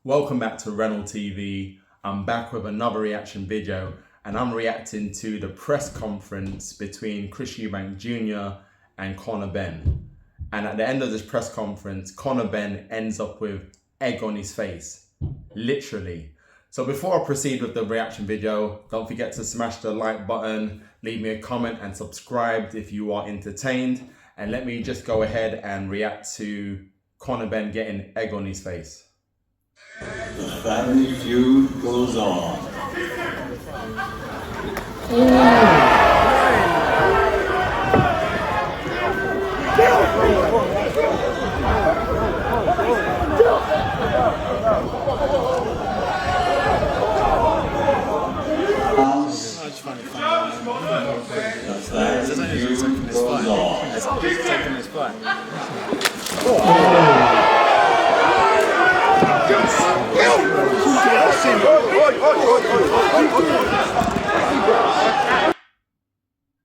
Welcome back to Renal TV. I'm back with another reaction video and I'm reacting to the press conference between Chris Eubank Jr. and Conor Benn. And at the end of this press conference, Conor Benn ends up with egg on his face, literally. So before I proceed with the reaction video, don't forget to smash the like button, leave me a comment and subscribe if you are entertained. And let me just go ahead and react to Conor Benn getting egg on his face. The family feud goes on.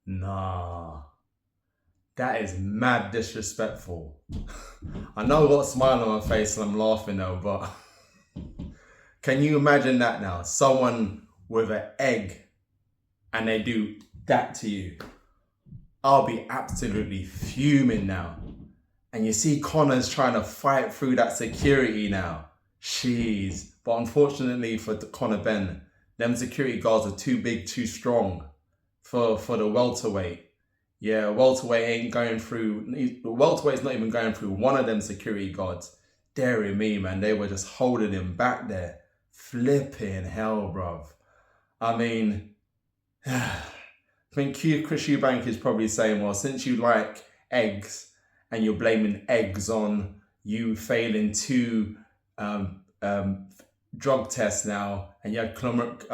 Nah, that is mad disrespectful. I know I've got a smile on my face and I'm laughing though, but can you imagine that now? Someone with an egg and they do that to you. I'll be absolutely fuming now. And you see Conor's trying to fight through that security now. Jeez. But unfortunately for Conor Benn, them security guards are too big, too strong for the welterweight. Yeah, welterweight ain't going through, the welterweight's not even going through one of them security guards. Dairy me, man, they were just holding him back there. Flipping hell, bruv. I mean, I think Chris Eubank is probably saying, well, since you like eggs and you're blaming eggs on you failing two drug tests now, and you had chlorophyll?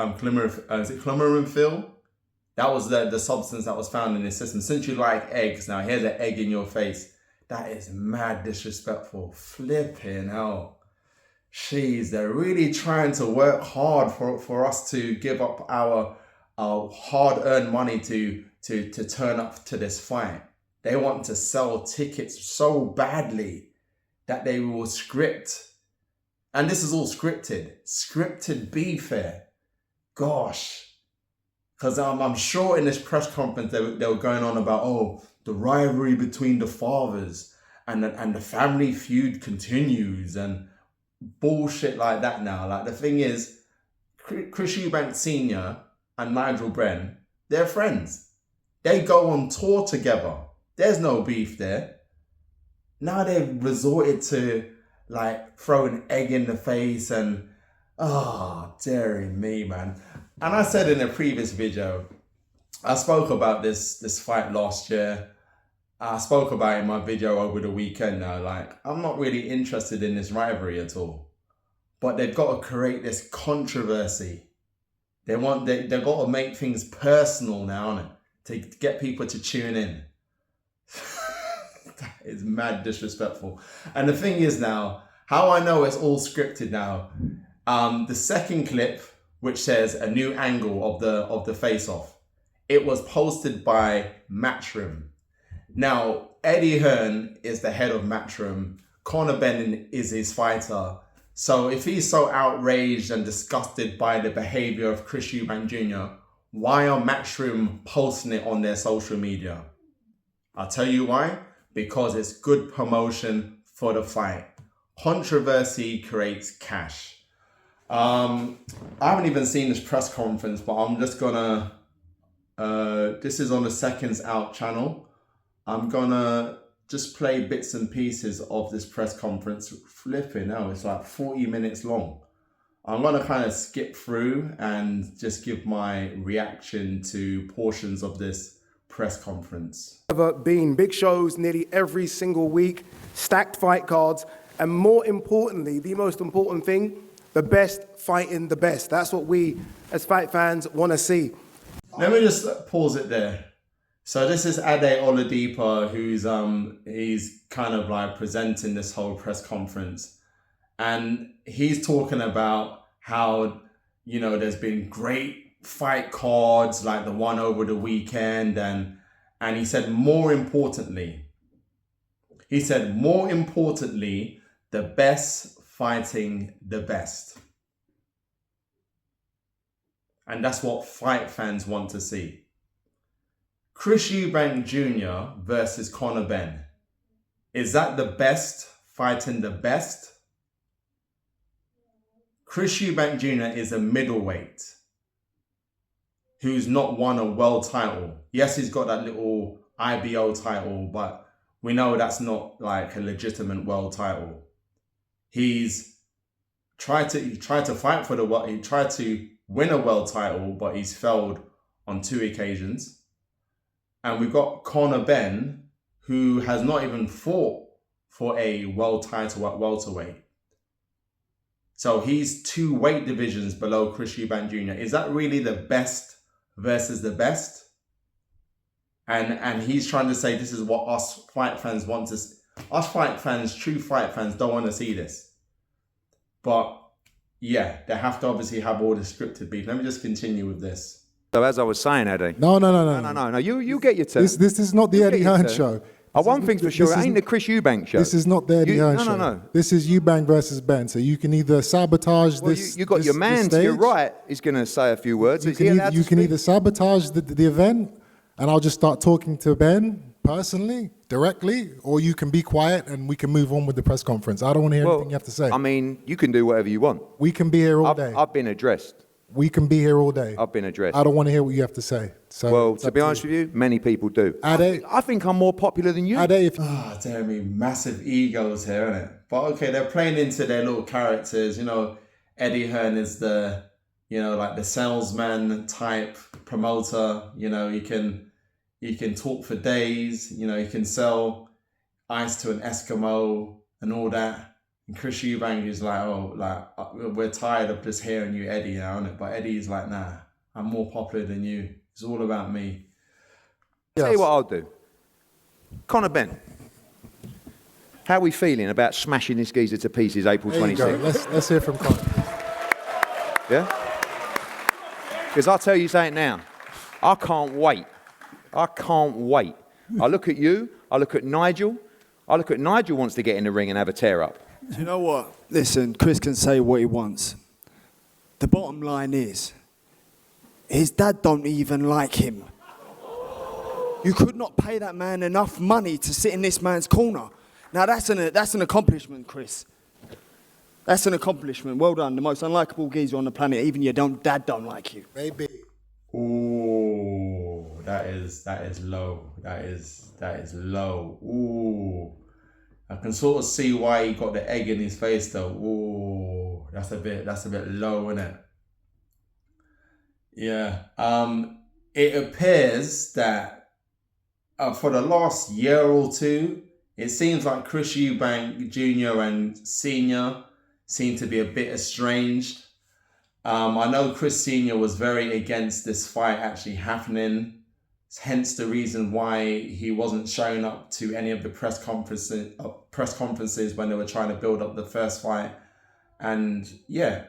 That was the substance that was found in his system. Since you like eggs, now here's an egg in your face. That is mad disrespectful. Flipping hell. Jeez, they're really trying to work hard for us to give up our hard-earned money to turn up to this fight. They want to sell tickets so badly that they will script. And this is all scripted. Scripted beef here. Gosh. Because I'm sure in this press conference they were going on about, oh, the rivalry between the fathers and the family feud continues and bullshit like that now. Like, the thing is, Chris Eubank Sr. and Nigel Benn, they're friends. They go on tour together. There's no beef there. Now they've resorted to like throwing egg in the face and, oh, dearie me, man. And I said in a previous video, I spoke about this fight last year. I spoke about it in my video over the weekend now. Like, I'm not really interested in this rivalry at all. But they've got to create this controversy. They've got to make things personal now, to get people to tune in. That is mad disrespectful. And the thing is now, how I know it's all scripted now, the second clip, which says a new angle of the face-off, it was posted by Matchroom. Now, Eddie Hearn is the head of Matchroom. Conor Benn is his fighter. So if he's so outraged and disgusted by the behavior of Chris Eubank Jr., why are Matchroom posting it on their social media? I'll tell you why. Because it's good promotion for the fight. Controversy creates cash. I haven't even seen this press conference, but I'm just gonna, this is on the Seconds Out channel. I'm gonna just play bits and pieces of this press conference. Flipping hell, it's like 40 minutes long. I'm gonna kind of skip through and just give my reaction to portions of this press conference. Been big shows nearly every single week, stacked fight cards, and more importantly, the most important thing, the best fighting the best. That's what we as fight fans want to see. Let me just pause it there. So this is Ade Oladipo, who's he's kind of like presenting this whole press conference, and he's talking about how, you know, there's been great fight cards like the one over the weekend, and he said more importantly, the best fighting the best. And that's what fight fans want to see. Chris Eubank Jr. versus Conor Benn. Is that the best fighting the best? Chris Eubank Jr. is a middleweight who's not won a world title. Yes, he's got that little IBO title, but we know that's not like a legitimate world title. He's tried to fight for the world. He tried to win a world title, but he's failed on 2 occasions. And we've got Conor Benn, who has not even fought for a world title at welterweight. So he's 2 weight divisions below Chris Eubank Jr. Is that really the best versus the best? And he's trying to say this is what us fight fans want to see. Us fight fans, true fight fans, don't want to see this. But yeah, they have to obviously have all the scripted beef. Let me just continue with this. So as I was saying, Eddie. No. No. You get your turn. This is not the Eddie Hearn show. One thing's for sure, it ain't the Chris Eubank show. This is not the Eddie Hearn show. No. This is Eubank versus Benn. So you can either sabotage this. You got your man to your right. He's going to say a few words. You can either sabotage the event, and I'll just start talking to Ben personally, directly, or you can be quiet and we can move on with the press conference. I don't want to hear anything you have to say. I mean, you can do whatever you want. We can be here all day. I've been addressed. We can be here all day. I've been addressed. I don't want to hear what you have to say. So well, to be honest with you, many people do. I think I'm more popular than you. Dear me, massive egos here, isn't it? But okay, they're playing into their little characters. You know, Eddie Hearn is the, like the salesman type promoter. You know, you can talk for days. You know, you can sell ice to an Eskimo and all that. And Chris Eubank is like, we're tired of just hearing you, Eddie, now, isn't it? But Eddie's like, nah, I'm more popular than you. It's all about me. Yes. Tell you what I'll do. Conor Benn, how are we feeling about smashing this geezer to pieces April 26th? Let's hear from Conor. Yeah? Because I'll tell you something now. I can't wait. I look at you. I look at Nigel. Nigel wants to get in the ring and have a tear up. Do you know what? Listen, Chris can say what he wants. The bottom line is, his dad don't even like him. You could not pay that man enough money to sit in this man's corner. Now that's an accomplishment, Chris. That's an accomplishment. Well done. The most unlikable geezer on the planet. Even your dad don't like you. Maybe. Ooh, that is low. That is low. Ooh. I can sort of see why he got the egg in his face though. Ooh, that's a bit low, isn't it? Yeah. It appears that for the last year or two, it seems like Chris Eubank Jr. and Sr. seem to be a bit estranged. I know Chris Sr. was very against this fight actually happening. Hence the reason why he wasn't showing up to any of the press conferences when they were trying to build up the first fight. And yeah,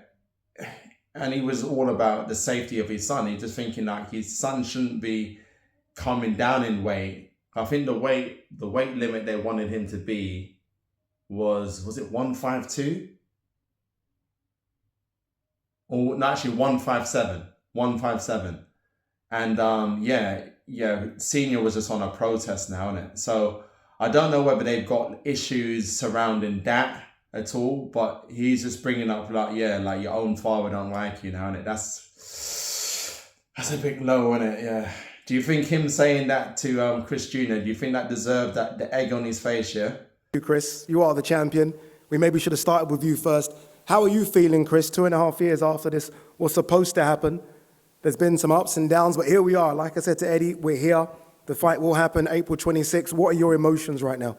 and he was all about the safety of his son. He's just thinking like his son shouldn't be coming down in weight. I think the weight limit they wanted him to be was it 152? Or no, actually 157. 157. And yeah, Senior was just on a protest now, isn't it? So I don't know whether they've got issues surrounding that at all, but he's just bringing up like your own father don't like you now, innit? That's a bit low, isn't it? Yeah. Do you think him saying that to Chris Jr., do you think that deserved the egg on his face, yeah? You, Chris, you are the champion. We maybe should have started with you first. How are you feeling, Chris, 2.5 years after this was supposed to happen? There's been some ups and downs, but here we are. Like I said to Eddie, we're here. The fight will happen April 26th. What are your emotions right now?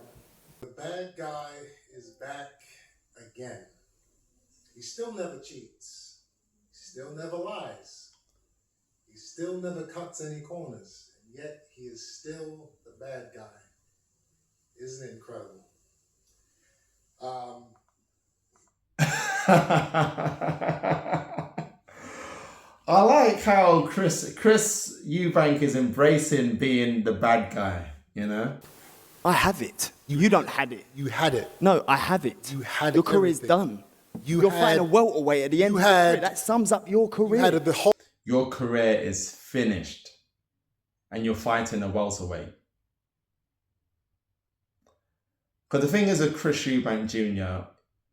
The bad guy is back again. He still never cheats. He still never lies. He still never cuts any corners. And yet he is still the bad guy. Isn't it incredible? I like how Chris Eubank is embracing being the bad guy, you know? I have it. You don't have it. You had it. No, I have it. You had Your career's everything. done. You're fighting a welterweight at the end of your career. That sums up your career. Your career is finished and you're fighting a welterweight. Because the thing is with Chris Eubank Jr.,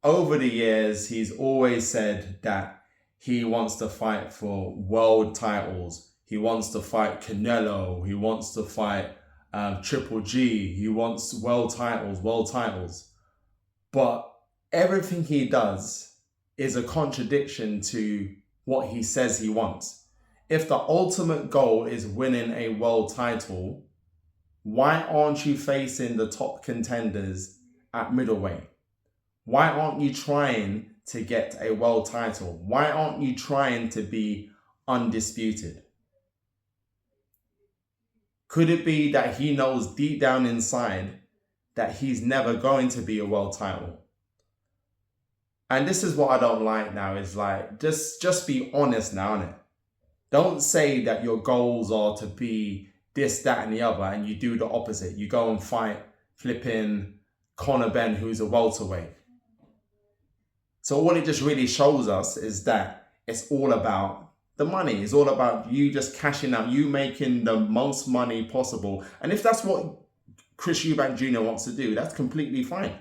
over the years, he's always said that he wants to fight for world titles. He wants to fight Canelo. He wants to fight Triple G. He wants world titles. But everything he does is a contradiction to what he says he wants. If the ultimate goal is winning a world title, why aren't you facing the top contenders at middleweight? Why aren't you trying to get a world title? Why aren't you trying to be undisputed? Could it be that he knows deep down inside that he's never going to be a world title? And this is what I don't like now, is like, just be honest now, innit? Don't say that your goals are to be this, that, and the other, and you do the opposite. You go and fight flipping Conor Benn, who's a welterweight. So what it just really shows us is that it's all about the money. It's all about you just cashing out, you making the most money possible. And if that's what Chris Eubank Jr. wants to do, that's completely fine.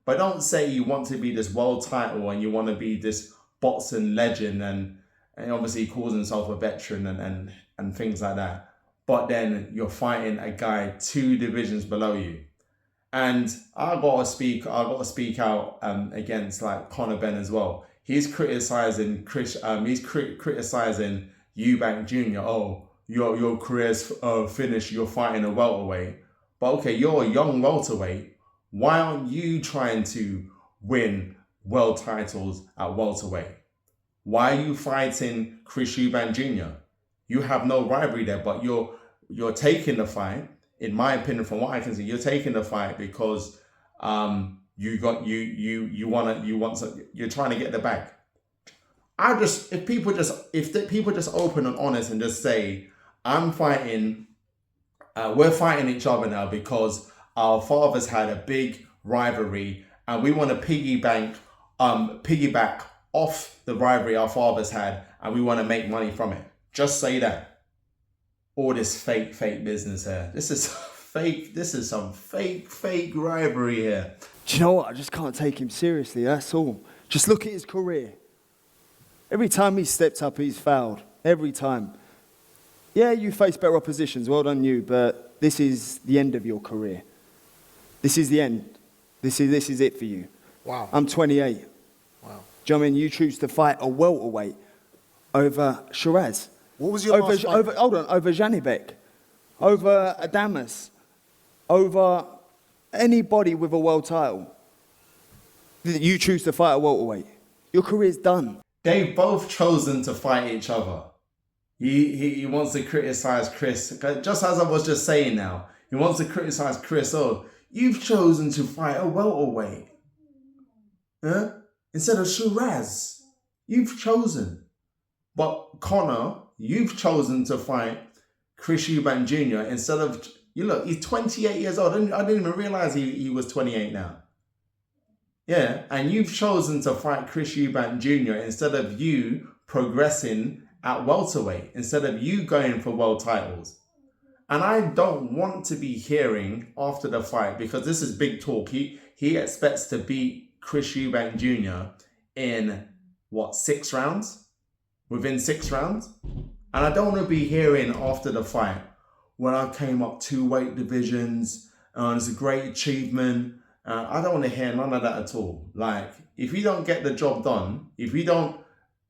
But don't say you want to be this world title and you want to be this boxing legend, and obviously he calls himself a veteran and things like that. But then you're fighting a guy 2 divisions below you. And I gotta speak out against like Conor Benn as well. He's criticizing criticizing Eubank Jr. Oh, your career's finished. You're fighting a welterweight. But okay, you're a young welterweight. Why aren't you trying to win world titles at welterweight? Why are you fighting Chris Eubank Jr.? You have no rivalry there, but you're taking the fight. In my opinion, from what I can see, you're taking the fight because you're trying to get the bag. If people just open and honest and just say, we're fighting each other now because our fathers had a big rivalry and we want to piggyback off the rivalry our fathers had and we want to make money from it. Just say that. All this fake business here. This is fake. This is some fake rivalry here. Do you know what? I just can't take him seriously, that's all. Just look at his career. Every time he's stepped up, he's fouled. Every time. Yeah, you face better oppositions, well done you, but this is the end of your career. This is the end. This is it for you. Wow. I'm 28. Wow. Do you know what I mean? You choose to fight a welterweight over Shiraz. What was your last fight? Over Janibek, over Adamas, over anybody with a world title. You choose to fight a welterweight. Your career's done. They've both chosen to fight each other. He wants to criticize Chris, just as I was just saying now. He wants to criticize Chris. Oh, you've chosen to fight a welterweight, huh? Instead of Shiraz. You've chosen, but Conor, you've chosen to fight Chris Eubank Jr. instead of, he's 28 years old. I didn't even realize he was 28 now. Yeah, and you've chosen to fight Chris Eubank Jr. instead of you progressing at welterweight, instead of you going for world titles. And I don't want to be hearing after the fight, because this is big talk. He expects to beat Chris Eubank Jr. in, 6 rounds? Within 6 rounds? And I don't want to be hearing after the fight, when I came up 2 weight divisions, it's a great achievement. I don't want to hear none of that at all. Like, if you don't get the job done, if you don't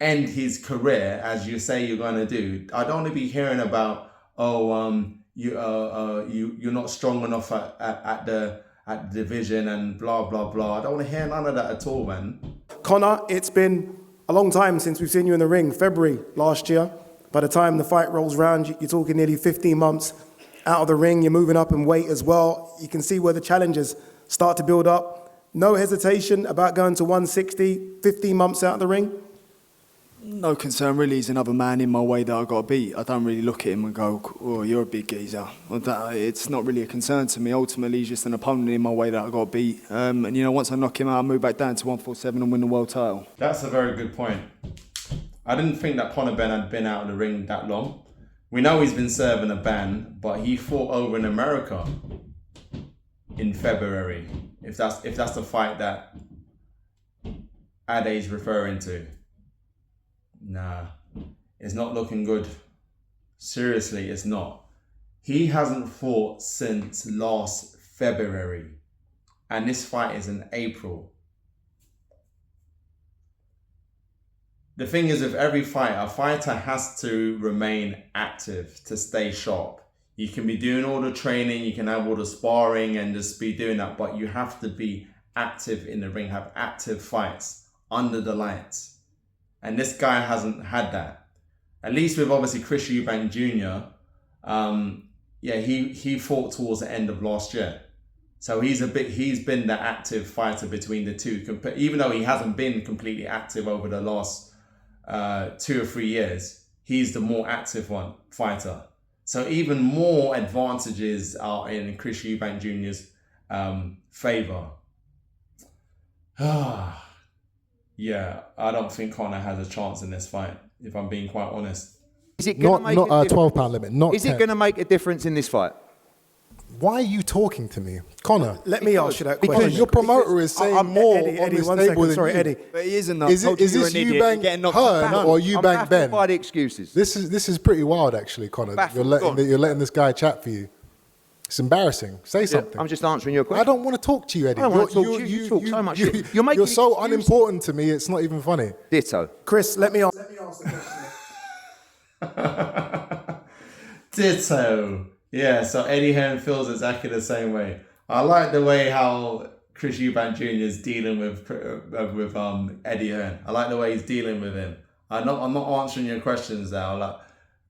end his career as you say you're going to do, I don't want to be hearing about, you're not strong enough at the division and blah, blah, blah. I don't want to hear none of that at all, man. Conor, it's been a long time since we've seen you in the ring, February last year. By the time the fight rolls around, you're talking nearly 15 months out of the ring. You're moving up in weight as well. You can see where the challenges start to build up. No hesitation about going to 160, 15 months out of the ring? No concern really. He's another man in my way that I've got to beat. I don't really look at him and go, oh, you're a big geezer. It's not really a concern to me. Ultimately, he's just an opponent in my way that I've got to beat. And, you know, once I knock him out, I move back down to 147 and win the world title. That's a very good point. I didn't think that Conor Benn had been out of the ring that long. We know he's been serving a ban, but he fought over in America in February. If that's the fight that Ade's referring to. Nah, it's not looking good. Seriously, it's not. He hasn't fought since last February, and this fight is in April. The thing is, with every fight, a fighter has to remain active to stay sharp. You can be doing all the training, you can have all the sparring and just be doing that, but you have to be active in the ring, have active fights under the lights. And this guy hasn't had that. At least with obviously Chris Eubank Jr. He fought towards the end of last year. So he's been the active fighter between the two, even though he hasn't been completely active over the last 2 or 3 years. He's the more active fighter. So even more advantages are in Chris Eubank Jr.'s favor. Yeah, I don't think Conor has a chance in this fight, if I'm being quite honest. Is it going to make not a a 12-pound limit. Not Is 10. it going to make a difference in this fight? Why are you talking to me, Conor? Let me ask you that Because question. your promoter is saying more Eddie, on this one table second. than Sorry, you. Eddie. But he isn't. I Is told this you you're an idiot. You're getting Eubank knocked Hearn down. or I'm Eubank baffled Ben? by the excuses. This is pretty wild, actually, Conor. Baffled, You're letting this guy chat for you. It's embarrassing. Say something. I'm just answering your question. I don't want to talk to you, Eddie. I don't want to talk to you. You talk so much shit. You're making You're so excuses. unimportant to me. It's not even funny. Ditto. Chris, let me ask. Ditto. Yeah, so Eddie Hearn feels exactly the same way. I like the way how Chris Eubank Jr. is dealing with Eddie Hearn. I like the way he's dealing with him. I'm not answering your questions now. Like,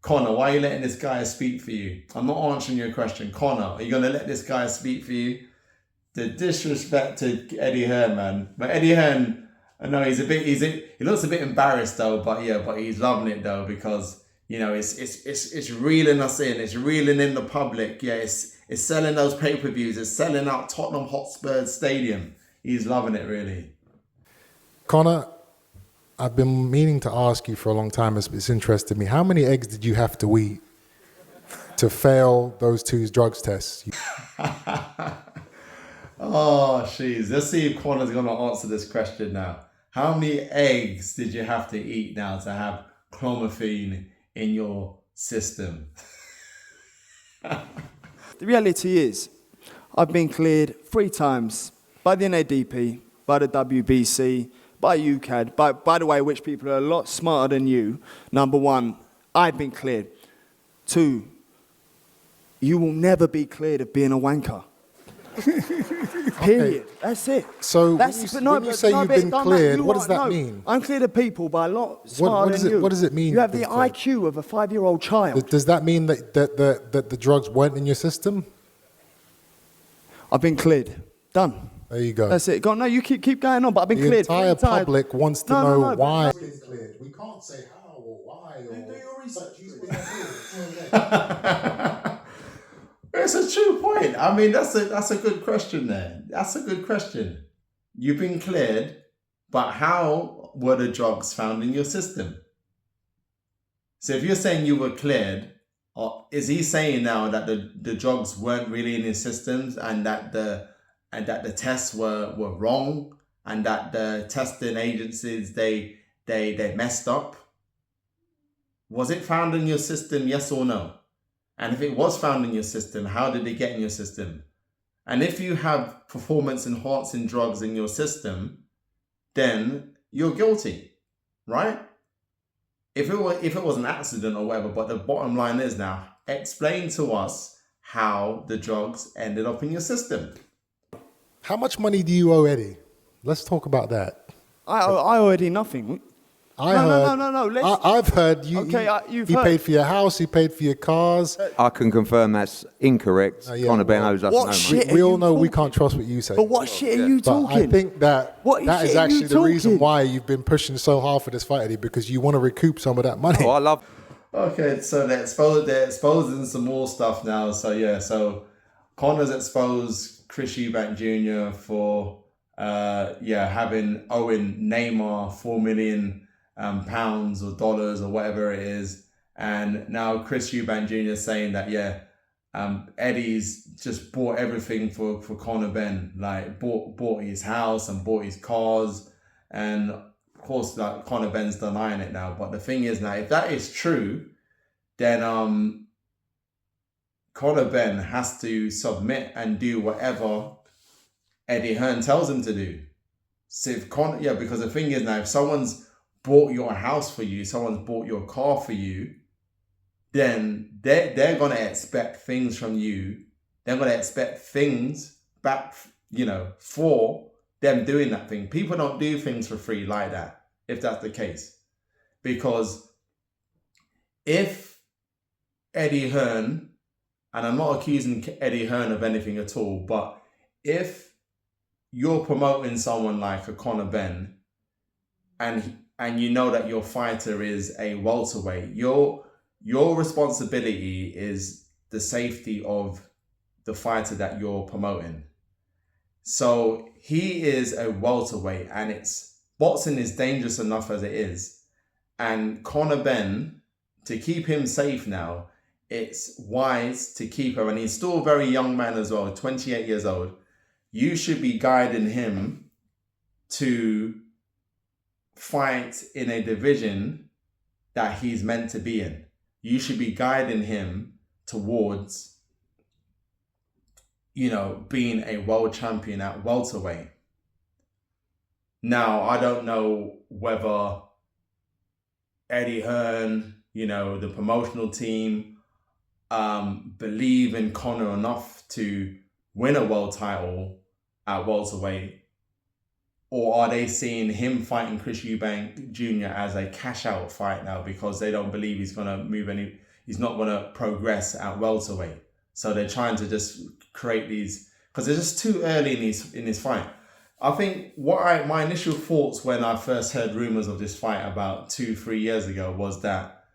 Conor, why are you letting this guy speak for you? I'm not answering your question. Conor, are you gonna let this guy speak for you? The disrespect to Eddie Hearn, man. But Eddie Hearn, I know he looks a bit embarrassed though, but he's loving it though, because you know it's reeling us in, it's reeling in the public. Yeah, it's selling those pay-per-views, it's selling out Tottenham Hotspur Stadium. He's loving it really. Conor, I've been meaning to ask you for a long time. It's interested me. How many eggs did you have to eat to fail those 2 drugs tests? Oh, jeez. Let's see if Conor's going to answer this question now. How many eggs did you have to eat now to have clomiphene in your system? The reality is, I've been cleared 3 times by the NADP, by the WBC, by UCAD, by the way, which people are a lot smarter than you. Number 1, I've been cleared. 2, you will never be cleared of being a wanker. Period. Okay. That's it. So when you say you've been cleared, what does that mean? I'm cleared of people by a lot smarter than you. What does it mean You have you've the been cleared? IQ of a 5-year-old child. Does that mean that the drugs weren't in your system? I've been cleared. Done. There you go. That's it. Go on. No, you keep going on, but I've been The cleared. entire 3 times. public wants to No, know why. He's been cleared. We can't say how or why or. Do your research. He's been cleared. It's a true point. I mean, that's a good question there. That's a good question. You've been cleared, but how were the drugs found in your system? So if you're saying you were cleared, is he saying now that the drugs weren't really in his systems and that the tests were wrong and that the testing agencies they messed up? Was it found in your system, yes or no? And if it was found in your system, how did it get in your system? And if you have performance enhancing drugs in your system, then you're guilty, right? If it was an accident or whatever, but the bottom line is now, explain to us how the drugs ended up in your system. How much money do you owe Eddie? Let's talk about that. I owe Eddie nothing. No. I've heard you. Okay, he paid for your house. He paid for your cars. I can confirm that's incorrect. Yeah, Conor Benn well, owes us what no shit money. We are all you know we talking? can't trust what you say. But what shit are you But talking? I think that What that is shit are you actually the reason talking? why you've been pushing so hard for this fight, Eddie, because you want to recoup some of that money. Oh, I love. Okay, so they're exposing some more stuff now. So yeah, so Conor's exposed Chris Eubank Jr. for having owing Neymar £4 million pounds or dollars or whatever it is, and now Chris Eubank Jr. is saying that Eddie's just bought everything for Conor Benn, like bought his house and bought his cars, and of course like Conor Benn's denying it now. But the thing is now, if that is true, then Conor Benn has to submit and do whatever Eddie Hearn tells him to do. So because the thing is now, if someone's bought your house for you, someone's bought your car for you, then they're gonna expect things from you. They're gonna expect things back, for them doing that thing. People don't do things for free like that, if that's the case. Because if Eddie Hearn, and I'm not accusing Eddie Hearn of anything at all, but if you're promoting someone like a Conor Benn, and you know that your fighter is a welterweight, your responsibility is the safety of the fighter that you're promoting. So he is a welterweight, and boxing is dangerous enough as it is. And Conor Benn, to keep him safe now, it's wise to keep him, and he's still a very young man as well, 28 years old. You should be guiding him to fight in a division that he's meant to be in. You should be guiding him towards, being a world champion at welterweight. Now, I don't know whether Eddie Hearn, the promotional team, believe in Conor enough to win a world title at welterweight, or are they seeing him fighting Chris Eubank Jr. as a cash out fight now because they don't believe he's going to he's not going to progress at welterweight. So they're trying to just create these, because they're just too early in his fight. I think my initial thoughts when I first heard rumors of this fight about 2-3 years ago was that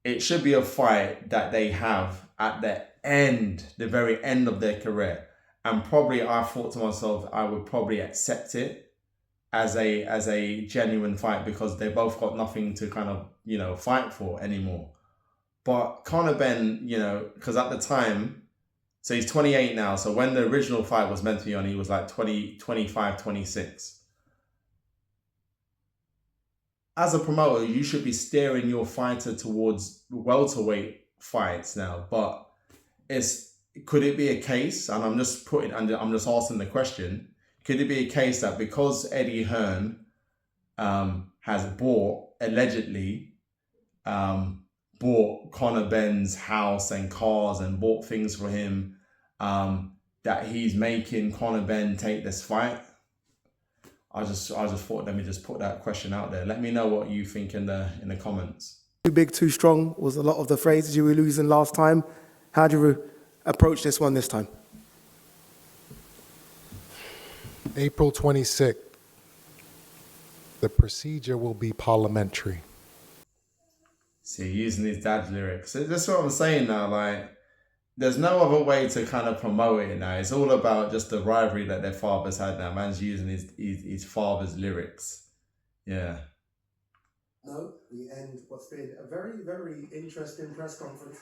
it should be a fight that they have at the very end of their career. And probably I thought to myself, I would probably accept it as a genuine fight because they both got nothing to kind of, fight for anymore. But Conor Benn, because at the time, so he's 28 now. So when the original fight was meant to be on, he was like 20, 25, 26. As a promoter, you should be steering your fighter towards welterweight fights now. But could it be a case, and I'm just asking the question, could it be a case that because Eddie Hearn has allegedly bought Conor Benn's house and cars and bought things for him, that he's making Conor Benn take this fight? I just thought, let me just put that question out there. Let me know what you think in the comments. Too big, too strong was a lot of the phrases you were losing last time. How do you approach this one this time? April 26th, the procedure will be parliamentary. See, using his dad's lyrics. That's what I'm saying now. Like, there's no other way to kind of promote it now. It's all about just the rivalry that their fathers had now. Man's using his father's lyrics. Yeah. No, we end what's been a very, very interesting press conference.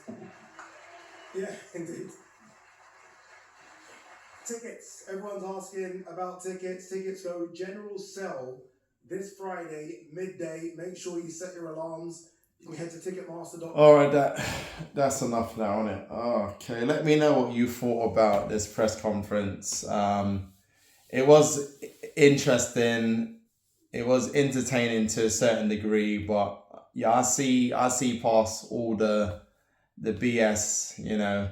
Yeah, indeed. Tickets. Everyone's asking about tickets. Tickets go general sell this Friday, midday. Make sure you set your alarms. You can head to Ticketmaster.com. All right, that's enough now, isn't it? Okay, let me know what you thought about this press conference. It was interesting. It was entertaining to a certain degree, but yeah, I see past all the BS,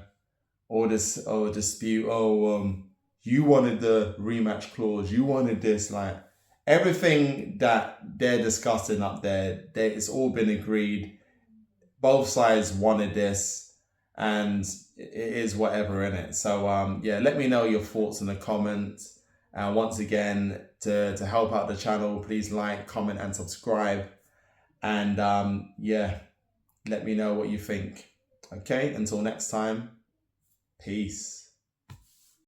all this dispute. You wanted the rematch clause. You wanted this. Like, everything that they're discussing up there, it's all been agreed. Both sides wanted this, and it is whatever in it. So yeah, let me know your thoughts in the comments. Once again, to help out the channel, please like, comment, and subscribe. And yeah, let me know what you think. Okay, until next time, peace.